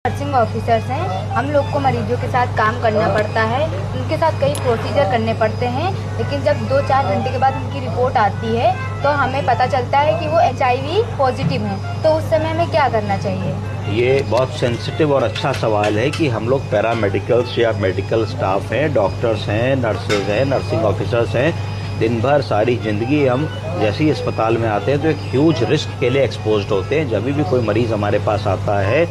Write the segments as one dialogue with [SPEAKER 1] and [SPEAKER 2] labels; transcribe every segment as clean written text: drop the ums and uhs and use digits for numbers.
[SPEAKER 1] Nursing officers हैं। हम लोग को मरीजों के साथ काम करना पड़ता है, उनके साथ कई प्रोसीजर करने पड़ते हैं, लेकिन जब 2-4 घंटे के बाद उनकी रिपोर्ट आती है तो हमें पता चलता है कि वो HIV पॉजिटिव हैं। तो उस समय हमें क्या करना चाहिए?
[SPEAKER 2] ये बहुत सेंसिटिव और अच्छा सवाल है कि हम लोग पैरामेडिकल्स या मेडिकल स्टाफ हैं, डॉक्टर्स हैं, नर्सेज हैं, नर्सिंग ऑफिसर्स हैं, दिन भर सारी ज़िंदगी हम जैसे ही अस्पताल में आते हैं तो एक ह्यूज रिस्क के लिए एक्सपोज्ड होते हैं। जब भी कोई मरीज़ हमारे पास आता है,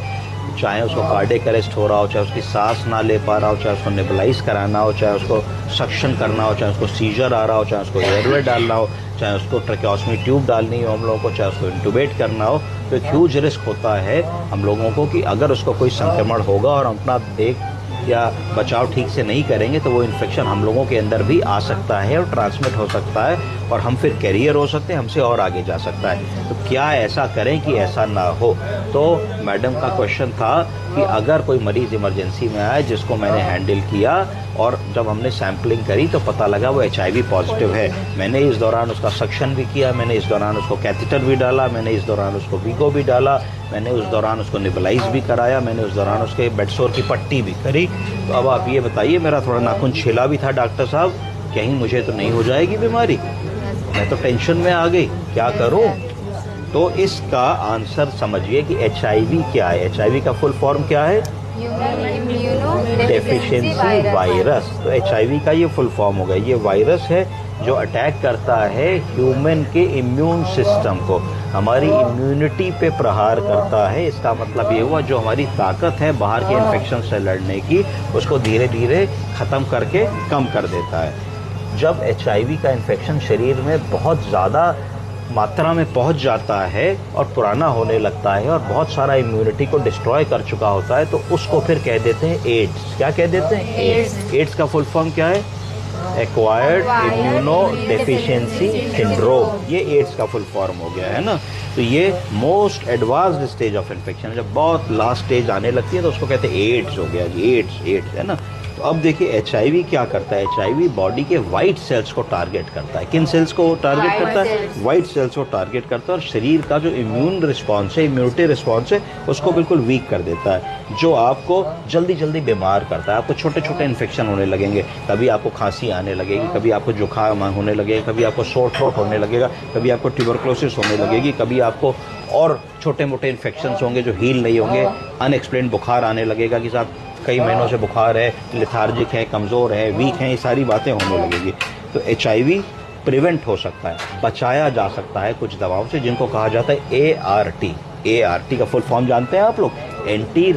[SPEAKER 2] चाहे उसको कार्डियक अरेस्ट हो रहा हो, चाहे उसकी सांस ना ले पा रहा हो, चाहे उसको नेबुलाइज कराना हो, चाहे उसको सक्शन करना हो, चाहे उसको सीजर आ रहा हो, चाहे उसको एयरवे डालना हो, चाहे उसको ट्रैकेओस्टमी ट्यूब डालनी हो हम लोगों को, चाहे उसको इंटुबेट करना हो, तो एक ह्यूज रिस्क होता है हम लोगों को कि अगर उसको कोई संक्रमण होगा और हम अपना देख या बचाव ठीक से नहीं करेंगे तो वो इन्फेक्शन हम लोगों के अंदर भी आ सकता है और ट्रांसमिट हो सकता है और हम फिर कैरियर हो सकते हैं, हमसे और आगे जा सकता है। तो क्या ऐसा करें कि ऐसा ना हो? तो मैडम का क्वेश्चन था कि अगर कोई मरीज़ इमरजेंसी में आए जिसको मैंने हैंडल किया और जब हमने सैम्पलिंग करी तो पता लगा वो HIV पॉजिटिव है, मैंने इस दौरान उसका सक्शन भी किया, मैंने इस दौरान उसको कैथेटर भी डाला, मैंने इस दौरान उसको वीगो भी डाला, मैंने उस दौरान उसको नेबुलाइज भी कराया, मैंने उस दौरान उसके बेडसोर की पट्टी भी करी। तो अब आप ये बताइए, मेरा थोड़ा नाखून छिला भी था डॉक्टर साहब, कहीं मुझे तो नहीं हो जाएगी बीमारी? मैं तो टेंशन में आ गई, क्या करूं? तो इसका आंसर समझिए कि HIV क्या है। HIV का फुल फॉर्म क्या है? Deficiency virus. तो HIV का ये फुल फॉर्म हो गया। ये वायरस है जो अटैक करता है ह्यूमन के इम्यून सिस्टम को, हमारी इम्यूनिटी पे प्रहार करता है। इसका मतलब ये हुआ जो हमारी ताकत है बाहर के इन्फेक्शन से लड़ने की, उसको धीरे धीरे ख़त्म करके कम कर देता है। जब HIV का इन्फेक्शन शरीर में बहुत ज़्यादा मात्रा में पहुंच जाता है और पुराना होने लगता है और बहुत सारा इम्यूनिटी को डिस्ट्रॉय कर चुका होता है, तो उसको फिर कह देते हैं एड्स। क्या कह देते हैं? एड्स। एड्स का फुल फॉर्म क्या है? Acquired immuno deficiency syndrome. ये एड्स का फुल फॉर्म हो गया है ना। तो ये most advanced stage of infection, जब बहुत लास्ट स्टेज आने लगती है तो उसको कहते हैं एड्स हो गया जी, एड्स है ना। तो अब देखिए HIV क्या करता है। HIV बॉडी के वाइट सेल्स को टारगेट करता है। किन सेल्स को टारगेट करता है? वाइट सेल्स को टारगेट करता है और शरीर का जो इम्यून रिस्पॉन्स है, इम्यूनिटी रिस्पॉन्स है, उसको बिल्कुल वीक कर देता है, जो आपको जल्दी जल्दी बीमार करता है। आपको छोटे छोटे इन्फेक्शन होने लगेंगे, कभी आपको खांसी आने लगेगी, कभी आपको जुकाम होने लगेगा, कभी आपको सोर थ्रोट होने लगेगा, कभी आपको ट्यूबरक्लोसिस होने लगेगी, कभी आपको और छोटे मोटे इन्फेक्शंस होंगे जो हील नहीं होंगे। अनएक्सप्लेन्ड बुखार आने लगेगा कि साहब कई महीनों से बुखार है, लेथार्जिक है, कमज़ोर है, वीक है, ये सारी बातें होने लगेगी। तो HIV प्रिवेंट हो सकता है, बचाया जा सकता है कुछ दवाओं से जिनको कहा जाता है ART। ART का फुल फॉर्म जानते हैं आप लोग? एंटी